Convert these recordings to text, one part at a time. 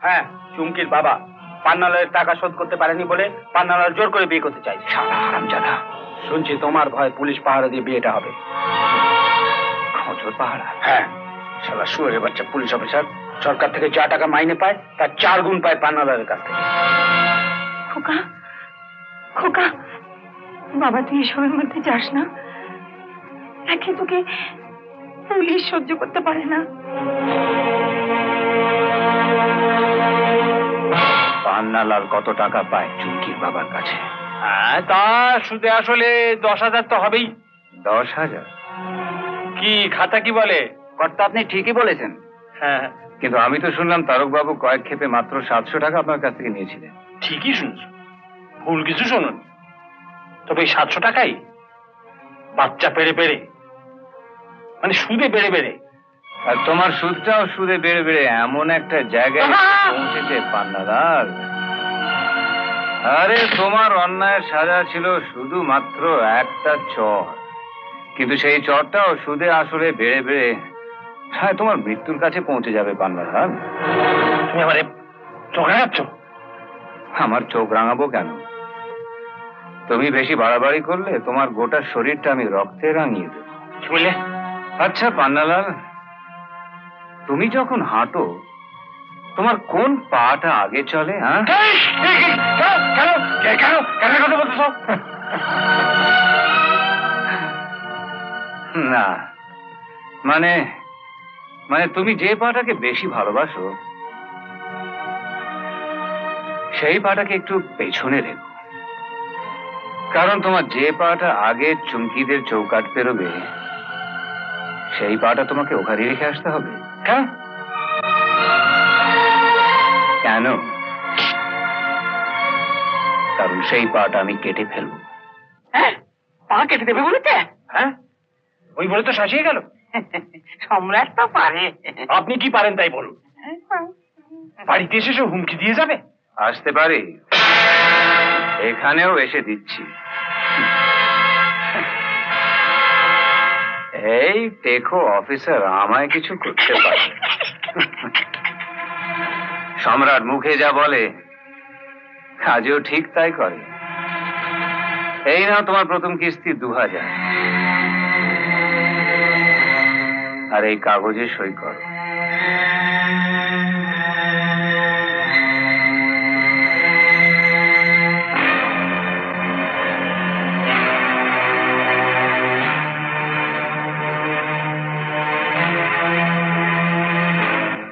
হ্যাঁ, চুমকির বাবা পান্নালালের টাকা শোধ করতে পারেনি বলে পান্নালাল জোর করে বিয়ে করতে চাই। শালা হারামজাদা, শুনছি তোমার ভয় পুলিশ পাহারা দিয়ে বিয়েটা হবে। খোঁজর পাহারা? হ্যাঁ, শালা শুয়োরের বাচ্চা পুলিশ অফিসার সরকার থেকে যা টাকা মাইনে পায় তার 4 গুণ পায় পান্নালালের কাছ থেকে। খোকা, খোকা, বাবা তুই এসবের মধ্যে যাস না। একে তোকে পুলিশ সহ্য করতে পারে না। পান্নালাল কত টাকা পায় চুমকির বাবার কাছে? হ্যাঁ, তা সুদে আসলে 10,000 তো হবেই। 10,000? কি খাতা কি বলে? কর্তা আপনি ঠিকই বলেছেন, হ্যাঁ, কিন্তু আমি তো শুনলাম তারকবাবু কয়েক ক্ষেপে মাত্র 700 টাকা আপনার কাছ থেকে নিয়েছিলেন। ঠিকই শুনছো, ভুল কিছু শোনুন। তবে এই 700 টাকাই বাচ্চা পেরে পেরে, মানে সুদে বেড়ে বেড়ে। আর তোমার সুদটাও সুদে বেড়ে বেড়ে এমন একটা জায়গায় পৌঁছেছে পান্নালাল। আরে তোমার অন্যায়ের সাজা ছিল শুধুমাত্র একটা চর, কিন্তু সেই চরটাও সুদে আসলে বেড়ে বেড়ে হ্যাঁ তোমার মৃত্যুর কাছে পৌঁছে যাবে পান্নালাল। তুমি আমারে চোখ রাঙাচ্ছ? আমার চোখ রাঙাবো কেন? তুমি বেশি বাড়াবাড়ি করলে তোমার গোটা শরীরটা আমি রক্তে রাঙিয়ে দেব। কি বললে? আচ্ছা পান্নালাল, তুমি যখন হাঁটো তোমার কোন পাটা আগে চলে? হ্যাঁ, কথা বলতেছ? না মানে মানে তুমি যে পাটাকে বেশি ভালোবাসো সেই পাটাকে একটু পেছনে রেখো, কারণ তোমার যে পাটা আগে চুমকিদের চৌকাট পেরোবে সেই পাটা তোমাকে ওখানে রেখে আসতে হবে। হ্যাঁ, কেন? কারণ সেই পাটা আমি কেটে ফেলবো। হ্যাঁ, পা কেটে দেবে বলেছে? হ্যাঁ, ওই বলে তো শাসিয়ে গেল। সম্রাট তো পারে। আপনি কি পারেন তাই বলুন। বাড়িতে এসে সে হুমকি দিয়ে যাবে। আসতে পারি, এখানেও এসে দিচ্ছি। এই দেখো অফিসার, আমায় কিছু করতে পারে। সম্রাট মুখে যা বলে কাজেও ঠিক তাই করে। এই নাও তোমার প্রথম কিস্তি 2,000, আর এই কাগজে সই করো।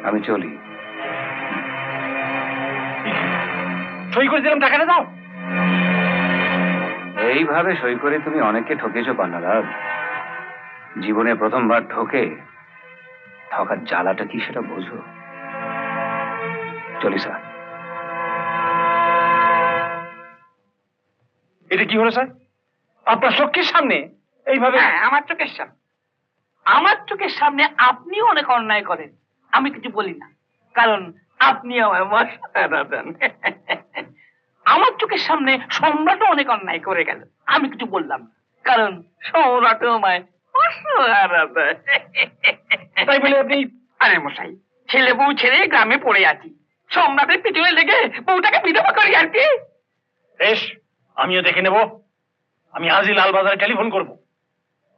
আমি চলি। সই করে দিলাম, টাকাটা দাও। এইভাবে সই করে তুমি অনেককে ঠকেছো পান্নালাল। জীবনে প্রথমবার ঠকে ঠকার জ্বালাটা কি সেটা বোঝো। চলি স্যার। এটা কি হলো স্যার? আপনার চোখের সামনে এইভাবে? হ্যাঁ, আমার চোখের সামনে। আমার চোখের সামনে আপনিও অনেক অন্যায় করেন, আমি কিছু বলি না, কারণ আপনি আমায় মশলা দেন। আমার চোখের সামনে সম্রাটও অনেক অন্যায় করে গেল, আমি কিছু বললাম না, কারণ সম্রাটও আমায় মশলা দেয়। তাই বলে আপনি? আরে মশাই, ছেলে বউ ছেড়ে গ্রামে পড়ে আছি, সম্রাটের পিছনে লেগে বউটাকে বিধবা করি আর কি। বেশ, আমিও দেখে নেব। আমি আজই লালবাজারে টেলিফোন করবো।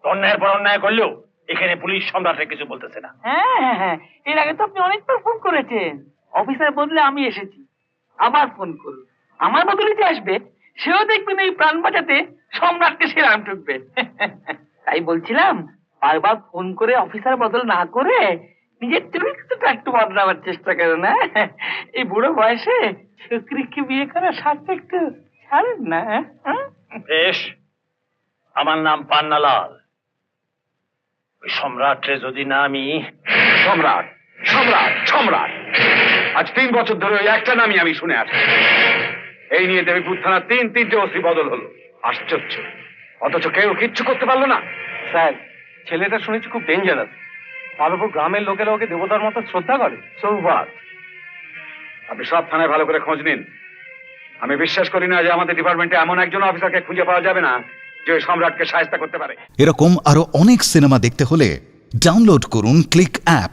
অন্যায়ের পর অন্যায় করলেও এখানে পুলিশ সম্রাটের কিছু বলতেছে না। হ্যাঁ হ্যাঁ হ্যাঁ, এর আগে তো আপনি অনেকবার ফোন করেছেন। অফিসার বদলে আমি এসেছি, আবার ফোন করুন। আমার বদলে যে আসবে সেও দেখবেন এই প্রাণ বাঁচাতে সম্রাটকে সেরাম ঠুকবে। তাই বলছিলাম, বারবার ফোন করে অফিসার বদল না করে নিজের চরিত্রটা একটু বদলাবার চেষ্টা করো না। এই বুড়ো বয়সে ছোকরিকে বিয়ে করার স্বার্থ একটু ছাড়েন না। বেশ, আমার নাম পান্নালাল। ওই সম্রাটরে যদি না আমি... সম্রাট, সম্রাট, সম্রাট, আজ 3 বছর ধরে ওই একটা নামই আমি শুনে আসছি। এই নিয়ে দেবীপুর থানার 3টে ওসি বদল হলো। আশ্চর্য, অথচ কেউ কিচ্ছু করতে পারলো না। স্যার, ছেলেটা শুনেছি খুব ডেঞ্জারাস। পালপুর গ্রামের লোকেরা ওকে দেবতার মতো শ্রদ্ধা করে। সৌভাত, আপনি সব থানায় ভালো করে খোঁজ নিন। আমি বিশ্বাস করি না যে আমাদের ডিপার্টমেন্টে এমন একজন অফিসারকে খুঁজে পাওয়া যাবে না যে ওই সম্রাটকে সাহায্য করতে পারে। এরকম আরো অনেক সিনেমা দেখতে হলে ডাউনলোড করুন ক্লিক অ্যাপ।